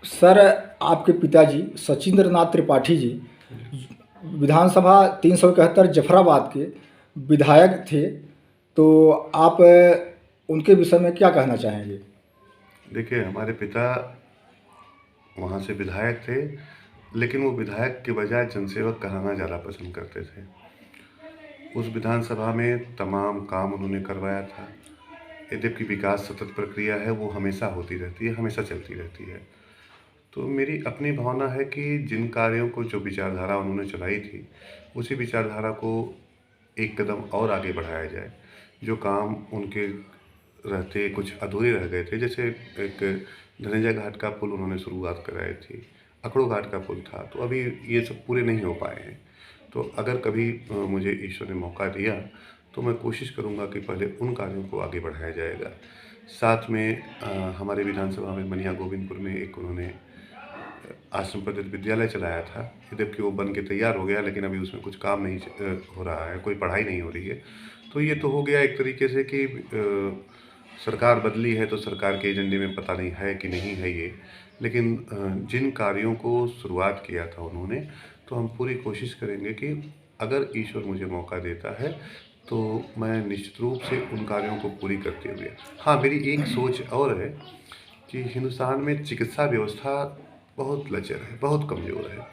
Sir, आपके पिताजी सचिंद्र नाथ त्रिपाठी जी विधानसभा 371 जफराबाद के विधायक थे। तो आप उनके विषय में क्या कहना चाहेंगे? देखिए, हमारे पिता वहाँ से विधायक थे, लेकिन वो विधायक के बजाय जनसेवक कहलाना ज़्यादा पसंद करते थे। उस विधानसभा में तमाम काम उन्होंने करवाया था। यद्यपि विकास सतत प्रक्रिया है, वो हमेशा होती रहती है, हमेशा चलती रहती है। तो मेरी अपनी भावना है कि जिन कार्यों को, जो विचारधारा उन्होंने चलाई थी, उसी विचारधारा को एक कदम और आगे बढ़ाया जाए। जो काम उनके रहते कुछ अधूरे रह गए थे, जैसे एक धनंजय घाट का पुल उन्होंने शुरुआत कराई थी, अखड़ो घाट का पुल था, तो अभी ये सब पूरे नहीं हो पाए हैं। तो अगर कभी मुझे ईश्वर ने मौका दिया तो मैं कोशिश करूँगा कि पहले उन कार्यों को आगे बढ़ाया जाएगा। साथ में हमारे विधानसभा में मनिया गोविंदपुर में एक उन्होंने आश्रम पद्धति विद्यालय चलाया था। यद्यपि वो बन के तैयार हो गया, लेकिन अभी उसमें कुछ काम नहीं हो रहा है, कोई पढ़ाई नहीं हो रही है। तो ये तो हो गया एक तरीके से कि सरकार बदली है तो सरकार के एजेंडे में पता नहीं है कि नहीं है ये। लेकिन जिन कार्यों को शुरुआत किया था उन्होंने, तो हम पूरी कोशिश करेंगे कि अगर ईश्वर मुझे मौका देता है तो मैं निश्चित रूप से उन कार्यों को पूरी करते हुए, हाँ, मेरी एक सोच और है कि हिंदुस्तान में चिकित्सा व्यवस्था बहुत लचर है, बहुत कमज़ोर है।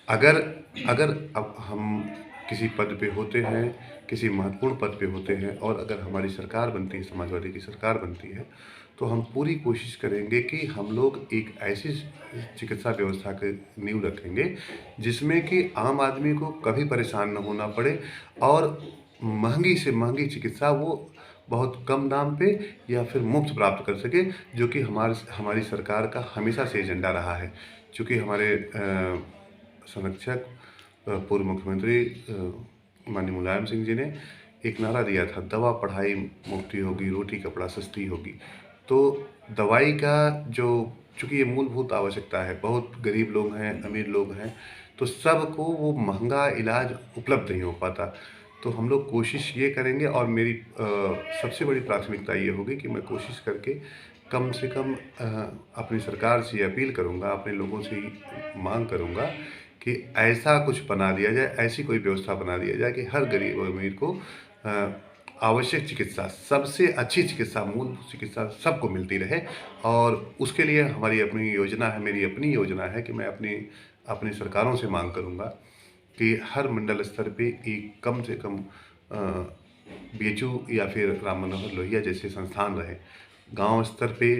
अगर अगर अब हम किसी पद पे होते हैं, किसी महत्वपूर्ण पद पे होते हैं और अगर हमारी सरकार बनती है, समाजवादी की सरकार बनती है, तो हम पूरी कोशिश करेंगे कि हम लोग एक ऐसी चिकित्सा व्यवस्था की नींव रखेंगे, जिसमें कि आम आदमी को कभी परेशान न होना पड़े और महँगी से महँगी चिकित्सा वो बहुत कम दाम पे या फिर मुफ़्त प्राप्त कर सके, जो कि हमारी सरकार का हमेशा से एजेंडा रहा है। चूँकि हमारे संरक्षक पूर्व मुख्यमंत्री माननीय मुलायम सिंह जी ने एक नारा दिया था, दवा पढ़ाई मुफ्ती होगी, रोटी कपड़ा सस्ती होगी। तो दवाई का जो, चूँकि ये मूलभूत आवश्यकता है, बहुत गरीब लोग हैं, अमीर लोग हैं, तो सबको वो महँगा इलाज उपलब्ध नहीं हो पाता। तो हम लोग कोशिश ये करेंगे और मेरी सबसे बड़ी प्राथमिकता ये होगी कि मैं कोशिश करके कम से कम अपनी सरकार से अपील करूँगा, अपने लोगों से ही माँग करूँगा कि ऐसा कुछ बना दिया जाए, ऐसी कोई व्यवस्था बना दिया जाए कि हर गरीब और अमीर को आवश्यक चिकित्सा, सबसे अच्छी चिकित्सा, मूल चिकित्सा सबको मिलती रहे। और उसके लिए हमारी अपनी योजना है, मेरी अपनी योजना है कि मैं अपनी सरकारों से माँग करूँगा कि हर मंडल स्तर पे एक कम से कम बीएचयू या फिर राम मनोहर लोहिया जैसे संस्थान रहे। गांव स्तर पे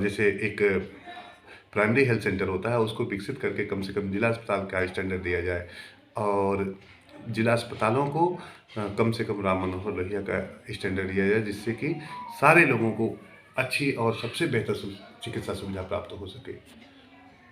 जैसे एक प्राइमरी हेल्थ सेंटर होता है, उसको विकसित करके कम से कम जिला अस्पताल का स्टैंडर्ड दिया जाए और जिला अस्पतालों को कम से कम राम मनोहर लोहिया का स्टैंडर्ड दिया जाए, जिससे कि सारे लोगों को अच्छी और सबसे बेहतर चिकित्सा सुविधा प्राप्त हो सके।